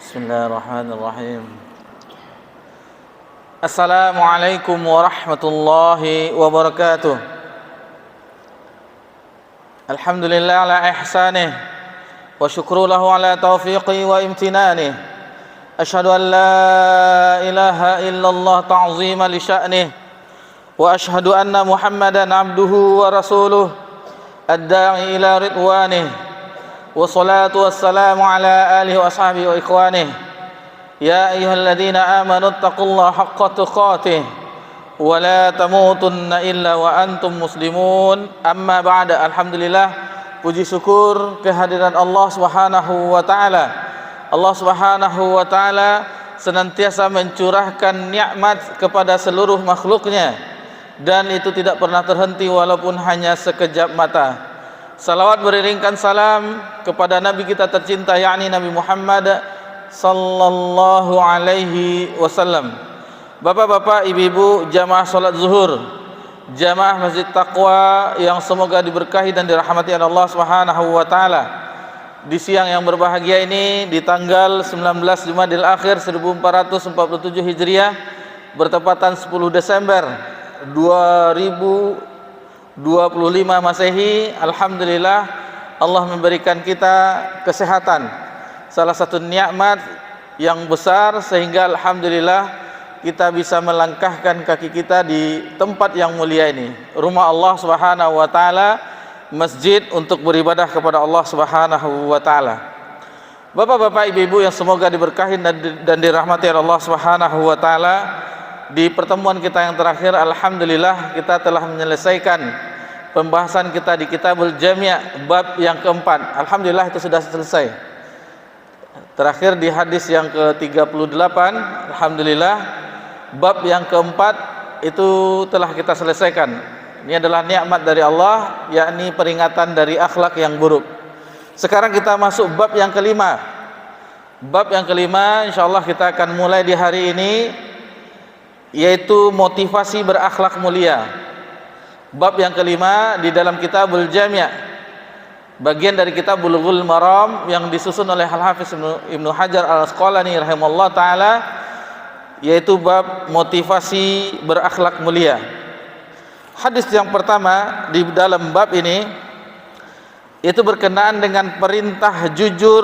Bismillahirrahmanirrahim. Assalamualaikum warahmatullahi wabarakatuh. Alhamdulillah ala ihsanih wa syukru lahu ala taufiqi wa imtinanih. Ashhadu an la ilaha illallah ta'zima li sya'nih wa ashhadu anna Muhammadan abduhu wa rasuluh ad-da'i ila ridwanih. Wassalatu wassalamu ala alihi wa ashabihi wa ikhwanih. Ya ayyuhalladzina amanu taqullaha haqqa tuqatih wa la tamutunna illa wa antum muslimun. Amma ba'da. Alhamdulillah, puji syukur kehadiran Allah Subhanahu wa taala. Allah Subhanahu wa taala senantiasa mencurahkan nikmat kepada seluruh makhluknya, dan itu tidak pernah terhenti walaupun hanya sekejap mata. Salawat beriringkan salam kepada Nabi kita tercinta, yakni Nabi Muhammad sallallahu alaihi wasallam. Bapak-bapak, ibu-ibu, jamaah salat zuhur, jamaah Masjid Taqwa yang semoga diberkahi dan dirahmati oleh Allah Subhanahu wa taala. Di siang yang berbahagia ini, di tanggal 19 Jumadil Akhir 1447 Hijriah, bertepatan 10 Desember 2025 Masehi, alhamdulillah Allah memberikan kita kesehatan, salah satu nikmat yang besar, sehingga alhamdulillah kita bisa melangkahkan kaki kita di tempat yang mulia ini, rumah Allah Subhanahu wa taala, masjid untuk beribadah kepada Allah Subhanahu wa taala. Bapak-bapak, ibu-ibu yang semoga diberkahi dan dirahmati oleh Allah Subhanahu wa taala, di pertemuan kita yang terakhir, alhamdulillah kita telah menyelesaikan pembahasan kita di Kitabul Jami', bab yang keempat. Alhamdulillah itu sudah selesai. Terakhir di hadis yang ke-38, alhamdulillah bab yang keempat itu telah kita selesaikan. Ini adalah nikmat dari Allah, yakni peringatan dari akhlak yang buruk. Sekarang kita masuk bab yang kelima. Bab yang kelima insyaallah kita akan mulai di hari ini, yaitu motivasi berakhlak mulia. Bab yang kelima di dalam Kitabul Jami', bagian dari kitab Bulughul Maram yang disusun oleh Al-Hafiz Ibnu Hajar Al-Asqalani rahimahullah taala, yaitu bab motivasi berakhlak mulia. Hadis yang pertama di dalam bab ini itu berkenaan dengan perintah jujur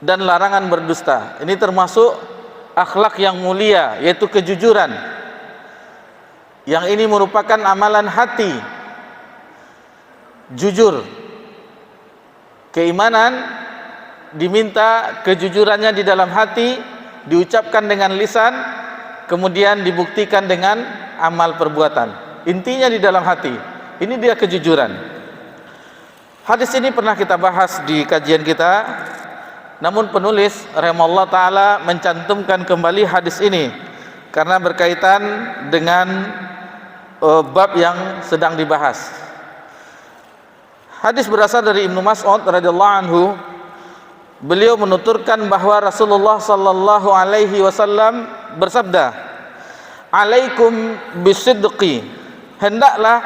dan larangan berdusta. Ini termasuk akhlak yang mulia, yaitu kejujuran. Yang ini merupakan amalan hati. Jujur, keimanan diminta kejujurannya di dalam hati, diucapkan dengan lisan, kemudian dibuktikan dengan amal perbuatan. Intinya di dalam hati. Ini dia kejujuran. Hadis ini pernah kita bahas di kajian kita, namun penulis rahimahullah taala mencantumkan kembali hadis ini karena berkaitan dengan bab yang sedang dibahas. Hadis berasal dari Ibnu Mas'ud radhiyallahu anhu. Beliau menuturkan bahwa Rasulullah sallallahu alaihi wasallam bersabda, "Alaikum bisidqi." Hendaklah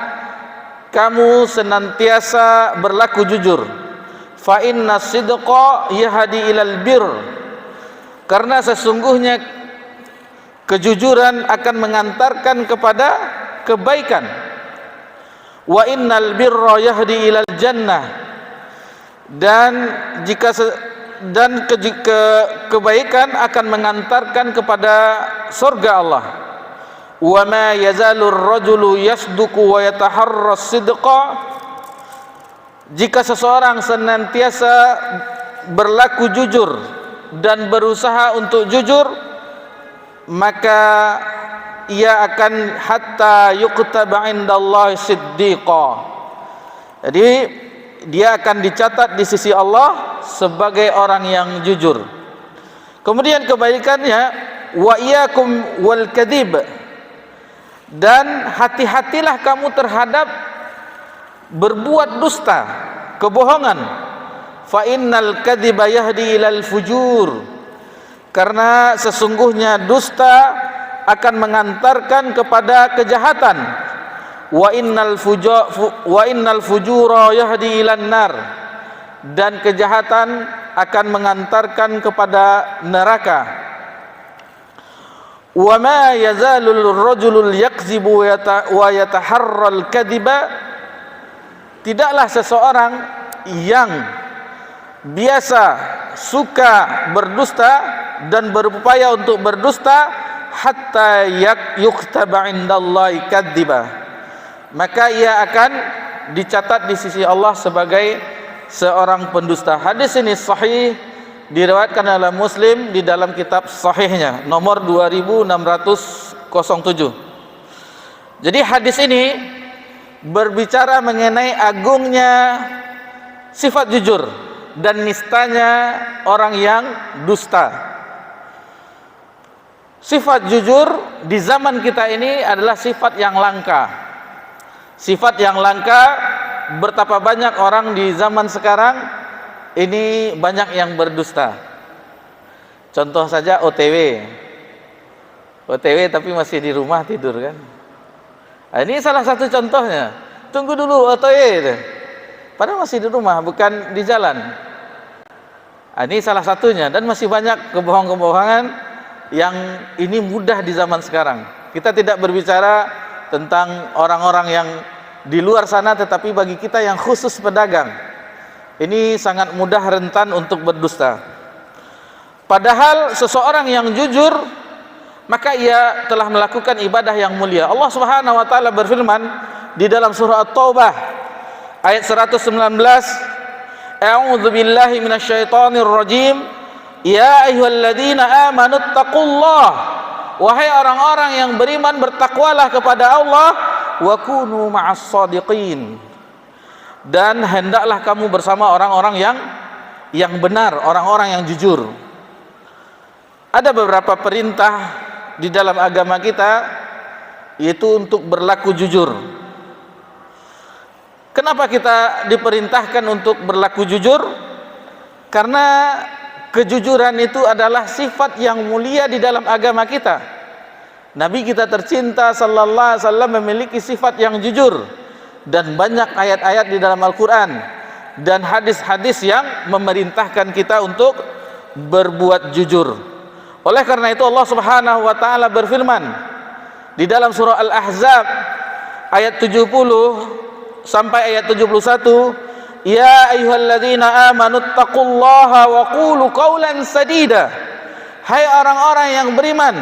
kamu senantiasa berlaku jujur. Fa inna sidqa yahdi ilal bir. Karena sesungguhnya kejujuran akan mengantarkan kepada kebaikan. Wa innal birra yahdi ilal jannah. Dan jika kebaikan akan mengantarkan kepada surga Allah. Wa ma yazalur rajulu yasduqu wa yataharras sidqa. Jika seseorang senantiasa berlaku jujur dan berusaha untuk jujur, maka ia akan hatta yuktaba indallahi siddiqa. Jadi dia akan dicatat di sisi Allah sebagai orang yang jujur. Kemudian kebaikannya, wa iyyakum wal kadhib. Dan hati-hatilah kamu terhadap berbuat dusta, kebohongan. Fa innal kadhiba yahdi ilal fujur. Karena sesungguhnya dusta akan mengantarkan kepada kejahatan. Wa innal fujura yahdi ilan nar. Dan kejahatan akan mengantarkan kepada neraka. Wa ma yazalul rajulul yakzibu wa yataharral kadhiba, tidaklah seseorang yang biasa suka berdusta dan berupaya untuk berdusta hatta yuktaba indallahi kadziba, maka ia akan dicatat di sisi Allah sebagai seorang pendusta. Hadis ini sahih, diriwayatkan oleh Muslim di dalam kitab sahihnya nomor 2607. Jadi hadis ini berbicara mengenai agungnya sifat jujur dan nistanya orang yang dusta. Sifat jujur di zaman kita ini adalah sifat yang langka. Sifat yang langka, betapa banyak orang di zaman sekarang ini banyak yang berdusta. Contoh saja OTW tapi masih di rumah tidur kan. Nah, ini salah satu contohnya. Tunggu dulu OTW, padahal masih di rumah, bukan di jalan. Nah, ini salah satunya, dan masih banyak kebohongan-kebohongan yang ini mudah di zaman sekarang. Kita tidak berbicara tentang orang-orang yang di luar sana, tetapi bagi kita yang khusus pedagang, ini sangat mudah rentan untuk berdusta. Padahal seseorang yang jujur, maka ia telah melakukan ibadah yang mulia. Allah Subhanahu wa taala berfirman di dalam surah At-Taubah ayat 119, A'udzu billahi minasyaitonir rajim. Ya ayyuhalladzina amanu taqullah, wahai orang-orang yang beriman, bertakwalah kepada Allah, wa kunu ma'as shadiqin, dan hendaklah kamu bersama orang-orang yang benar, orang-orang yang jujur. Ada beberapa perintah di dalam agama kita, yaitu untuk berlaku jujur. Kenapa kita diperintahkan untuk berlaku jujur? Karena kejujuran itu adalah sifat yang mulia di dalam agama kita. Nabi kita tercinta sallallahu alaihi wasallam memiliki sifat yang jujur, dan banyak ayat-ayat di dalam Al-Quran dan hadis-hadis yang memerintahkan kita untuk berbuat jujur. Oleh karena itu Allah Subhanahu wa taala berfirman di dalam surah Al-Ahzab ayat 70 sampai ayat 71, Ya ayyuhalladzina amanu taqullaha wa qulu qawlan sadida, hai orang-orang yang beriman,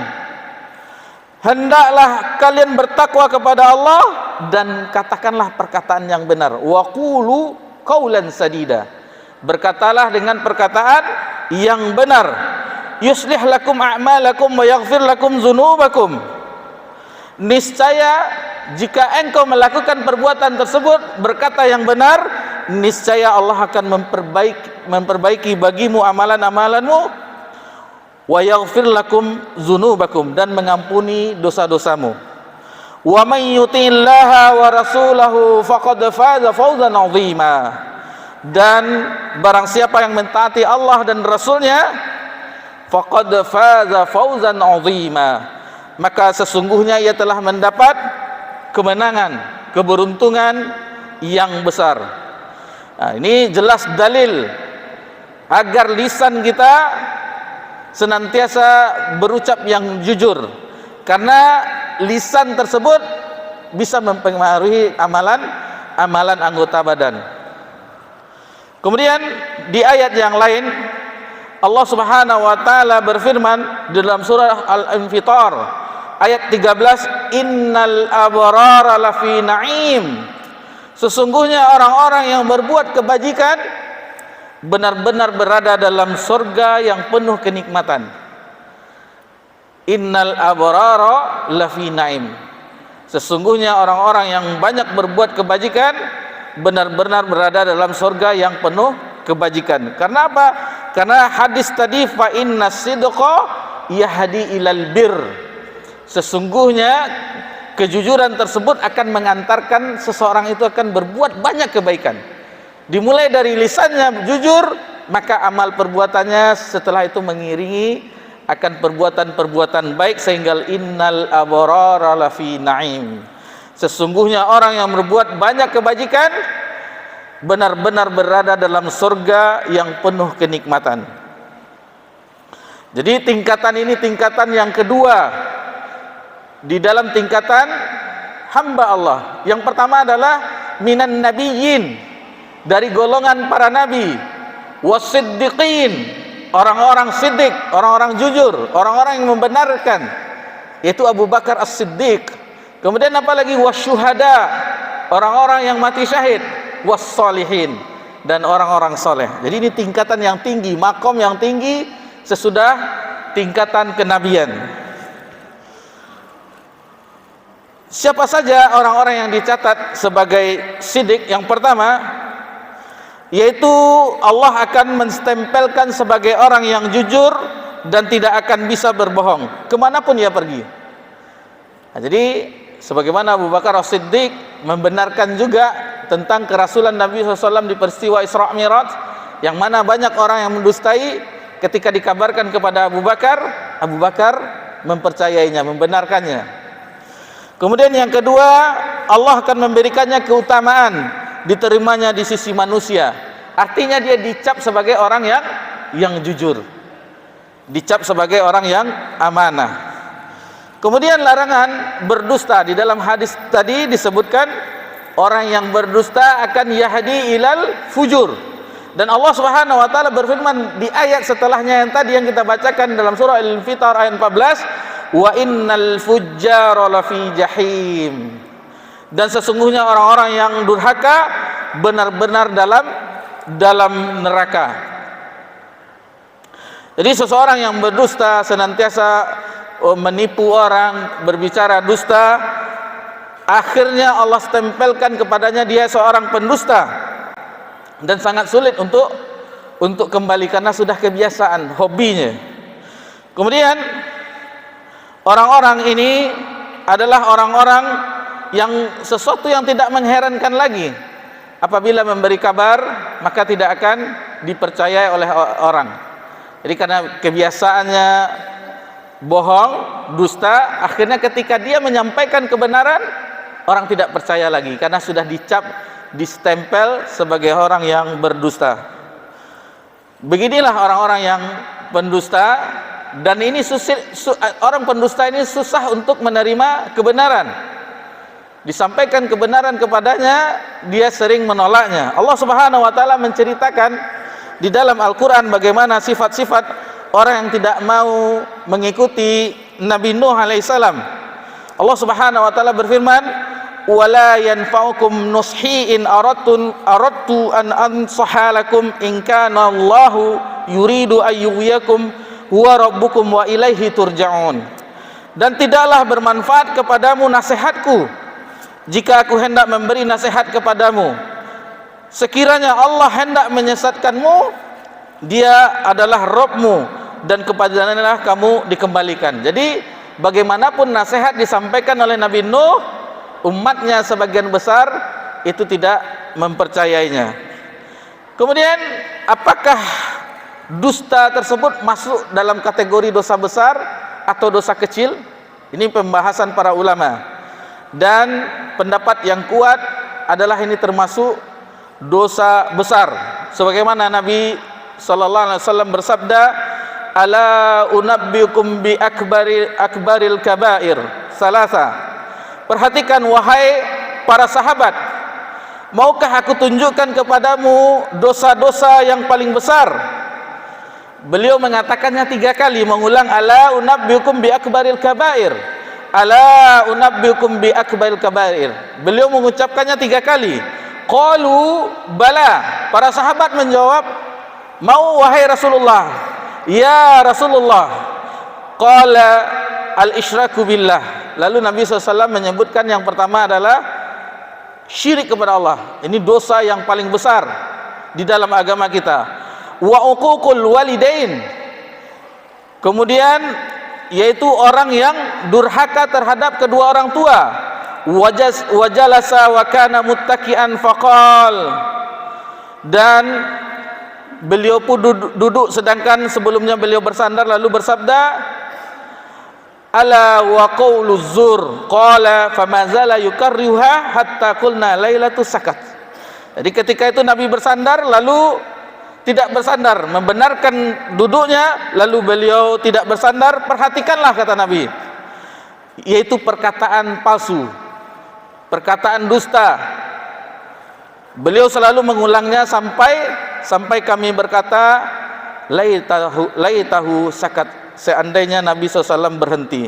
hendaklah kalian bertakwa kepada Allah dan katakanlah perkataan yang benar. Wa qulu qawlan sadida, berkatalah dengan perkataan yang benar. Yuslih lakum a'malakum wa yaghfir lakum dzunubakum, niscaya jika engkau melakukan perbuatan tersebut, berkata yang benar, niscaya Allah akan memperbaiki bagimu amalan-amalanmu, wa yaghfir lakum dzunubakum, dan mengampuni dosa-dosamu. Wa may yuti'illaha wa rasulahu faqad faza fawzan 'azima, dan barang siapa yang mentaati Allah dan Rasulnya, faqad faza fawzan 'azima, maka sesungguhnya ia telah mendapat kemenangan, keberuntungan yang besar. Nah, ini jelas dalil agar lisan kita senantiasa berucap yang jujur, karena lisan tersebut bisa mempengaruhi amalan anggota badan. Kemudian di ayat yang lain Allah Subhanahu wa taala berfirman dalam surah Al-Infitar ayat 13, Innal abrara lafi na'im, sesungguhnya orang-orang yang berbuat kebajikan benar-benar berada dalam surga yang penuh kenikmatan. Innal abrara lafi na'im, sesungguhnya orang-orang yang banyak berbuat kebajikan benar-benar berada dalam surga yang penuh kebajikan. Karena apa? Karena hadis tadi, fa innas sidqa yahdi ilal bir, sesungguhnya kejujuran tersebut akan mengantarkan seseorang itu akan berbuat banyak kebaikan. Dimulai dari lisannya jujur, maka amal perbuatannya setelah itu mengiringi akan perbuatan-perbuatan baik, sehingga innal abrara lafi na'im, sesungguhnya orang yang berbuat banyak kebajikan benar-benar berada dalam surga yang penuh kenikmatan. Jadi tingkatan ini tingkatan yang kedua di dalam tingkatan hamba Allah. Yang pertama adalah minan nabiyyin, dari golongan para nabi, wasiddiqin, orang-orang siddiq, orang-orang jujur, orang-orang yang membenarkan, yaitu Abu Bakar As-Siddiq. Kemudian apalagi wasyuhada, orang-orang yang mati syahid, wassalihin, dan orang-orang soleh. Jadi ini tingkatan yang tinggi, makom yang tinggi sesudah tingkatan kenabian. Siapa saja orang-orang yang dicatat sebagai siddiq? Yang pertama, yaitu Allah akan menstempelkan sebagai orang yang jujur dan tidak akan bisa berbohong kemanapun ia pergi. Nah, jadi sebagaimana Abu Bakar As-Siddiq membenarkan juga tentang kerasulan Nabi SAW di peristiwa Isra Mi'raj, yang mana banyak orang yang mendustai, ketika dikabarkan kepada Abu Bakar mempercayainya, membenarkannya. Kemudian yang kedua, Allah akan memberikannya keutamaan, diterimanya di sisi manusia. Artinya dia dicap sebagai orang yang jujur, dicap sebagai orang yang amanah. Kemudian larangan berdusta. Di dalam hadis tadi disebutkan orang yang berdusta akan yahdi ilal fujur. Dan Allah Subhanahu wa taala berfirman di ayat setelahnya yang tadi yang kita bacakan dalam surah Al-Infitar ayat 14, wa innal fujjara lafi jahim. Dan sesungguhnya orang-orang yang durhaka benar-benar dalam neraka. Jadi seseorang yang berdusta, senantiasa menipu orang, berbicara dusta, akhirnya Allah stempelkan kepadanya dia seorang pendusta, dan sangat sulit untuk kembali karena sudah kebiasaan, hobinya. Kemudian orang-orang ini adalah orang-orang yang sesuatu yang tidak mengherankan lagi. Apabila memberi kabar, maka tidak akan dipercayai oleh orang. Jadi karena kebiasaannya bohong, dusta, akhirnya ketika dia menyampaikan kebenaran, orang tidak percaya lagi karena sudah dicap, distempel sebagai orang yang berdusta. Beginilah orang-orang yang pendusta, dan ini orang pendusta ini susah untuk menerima kebenaran. Disampaikan kebenaran kepadanya, dia sering menolaknya. Allah Subhanahu wa taala menceritakan di dalam Al-Qur'an bagaimana sifat-sifat orang yang tidak mau mengikuti Nabi Nuh alaihissalam. Allah Subhanahu wa taala berfirman, wala yanfa'ukum nushi in aradtu an ansaha lakum in kana Allahu yuridu ayyuhyakum huwa rabbukum wa ilaihi turja'un. Dan tidaklah bermanfaat kepadamu nasihatku jika aku hendak memberi nasihat kepadamu. Sekiranya Allah hendak menyesatkanmu, dia adalah Rabbmu dan kepadanya kamu dikembalikan. Jadi bagaimanapun nasihat disampaikan oleh Nabi Nuh, umatnya sebagian besar itu tidak mempercayainya. Kemudian apakah dusta tersebut masuk dalam kategori dosa besar atau dosa kecil? Ini pembahasan para ulama, dan pendapat yang kuat adalah ini termasuk dosa besar. Sebagaimana Nabi sallallahu alaihi wasallam bersabda, ala unabbiukum bi akbaril kabair salasa. Perhatikan wahai para sahabat, maukah aku tunjukkan kepadamu dosa-dosa yang paling besar? Beliau mengatakannya 3 kali, mengulang ala unabbiukum bi akbaril kabair, ala unabbiukum bi akbaril kabair. Beliau mengucapkannya 3 kali. Qalu bala. Para sahabat menjawab, mau wahai Rasulullah. Ya Rasulullah. Qala al-isyraku billah. Lalu Nabi SAW menyebutkan yang pertama adalah syirik kepada Allah. Ini dosa yang paling besar di dalam agama kita. Wa uququl walidain. Kemudian yaitu orang yang durhaka terhadap kedua orang tua. Wajalasa wa kana muttaki'an faqal. Dan beliau pun duduk sedangkan sebelumnya beliau bersandar, lalu bersabda, ala wa qawlu zur qala famazala yukarriha hatta qulna lailatu sakat. Jadi ketika itu Nabi bersandar lalu tidak bersandar, membenarkan duduknya, lalu beliau tidak bersandar, perhatikanlah kata Nabi, yaitu perkataan palsu, perkataan dusta. Beliau selalu mengulangnya sampai kami berkata, laitahu sakat, seandainya Nabi SAW berhenti.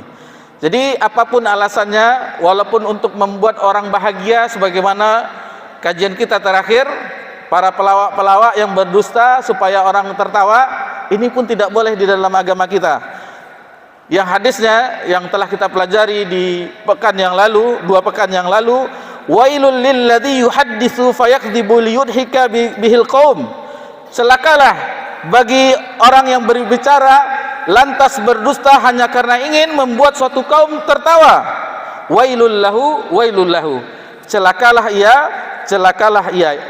Jadi apapun alasannya, walaupun untuk membuat orang bahagia, sebagaimana kajian kita terakhir, para pelawak-pelawak yang berdusta supaya orang tertawa, ini pun tidak boleh di dalam agama kita. Yang hadisnya yang telah kita pelajari di pekan yang lalu, 2 pekan yang lalu, wailul lilladzi yuhadditsu fayakdzibu liyudhika bihil qaum. Celakalah bagi orang yang berbicara lantas berdusta hanya karena ingin membuat suatu kaum tertawa. Wailul lahu, celakalah ia.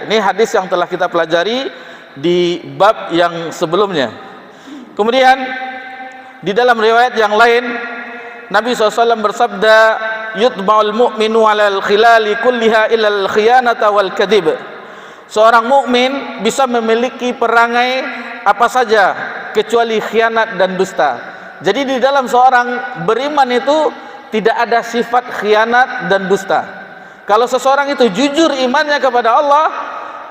Ini hadis yang telah kita pelajari di bab yang sebelumnya. Kemudian di dalam riwayat yang lain, Nabi SAW bersabda, yutba'ul mu'minu 'alal khilali kulliha illal khiyanata wal kadhib. Seorang mukmin bisa memiliki perangai apa saja kecuali khianat dan dusta. Jadi di dalam seorang beriman itu tidak ada sifat khianat dan dusta. Kalau seseorang itu jujur imannya kepada Allah,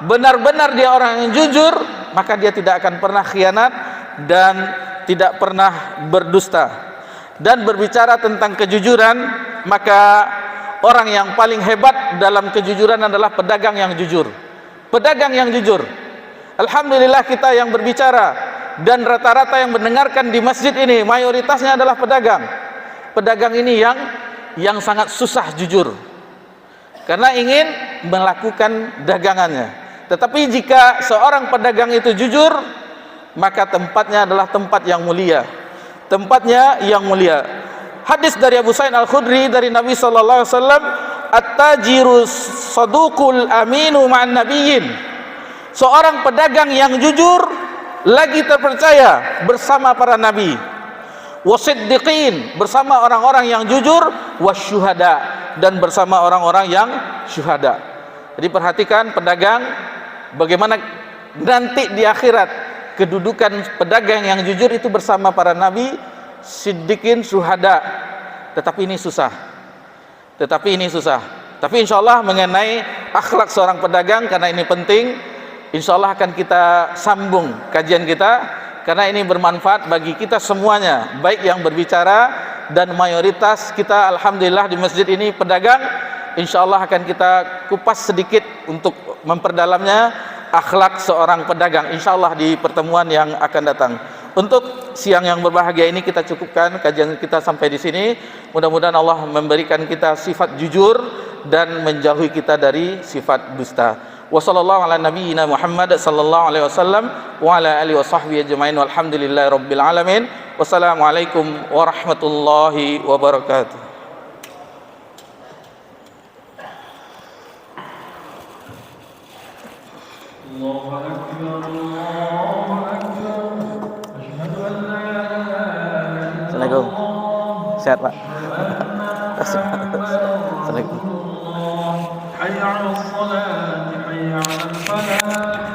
benar-benar dia orang yang jujur, maka dia tidak akan pernah khianat dan tidak pernah berdusta. Dan berbicara tentang kejujuran, maka orang yang paling hebat dalam kejujuran adalah pedagang yang jujur. Pedagang yang jujur. Alhamdulillah kita yang berbicara dan rata-rata yang mendengarkan di masjid ini mayoritasnya adalah pedagang. Pedagang ini yang sangat susah jujur, karena ingin melakukan dagangannya. Tetapi jika seorang pedagang itu jujur, maka tempatnya adalah tempat yang mulia. Tempatnya yang mulia. Hadis dari Abu Sa'id Al-Khudri dari Nabi sallallahu alaihi wasallam, at-tajiru saduqul aminu ma'an nabiyyin. Seorang pedagang yang jujur lagi terpercaya bersama para nabi. Wasiddiqin, bersama orang-orang yang jujur, wasyuhada, dan bersama orang-orang yang syuhada. Jadi perhatikan pedagang, bagaimana nanti di akhirat kedudukan pedagang yang jujur itu bersama para nabi, siddiqin, syuhada. Tetapi ini susah. Tapi insya Allah mengenai akhlak seorang pedagang, karena ini penting, insya Allah akan kita sambung kajian kita, karena ini bermanfaat bagi kita semuanya, baik yang berbicara dan mayoritas kita alhamdulillah di masjid ini pedagang. Insya Allah akan kita kupas sedikit untuk memperdalamnya akhlak seorang pedagang, insya Allah di pertemuan yang akan datang. Untuk siang yang berbahagia ini kita cukupkan kajian kita sampai di sini. Mudah-mudahan Allah memberikan kita sifat jujur dan menjauhi kita dari sifat dusta. Wassallallahu ala nabiyyina Muhammad sallallahu alaihi wasallam wa ala alihi washabbihi ajmain walhamdulillahi rabbil alamin. Wassalamualaikum warahmatullahi wabarakatuh. Allahu akbar, Allahu akbar. Asyhadu an la ilaha illallah. Assalamualaikum. Sehat, Pak. Assalamualaikum. Hayya 'alas shalah, hayya 'alal falah.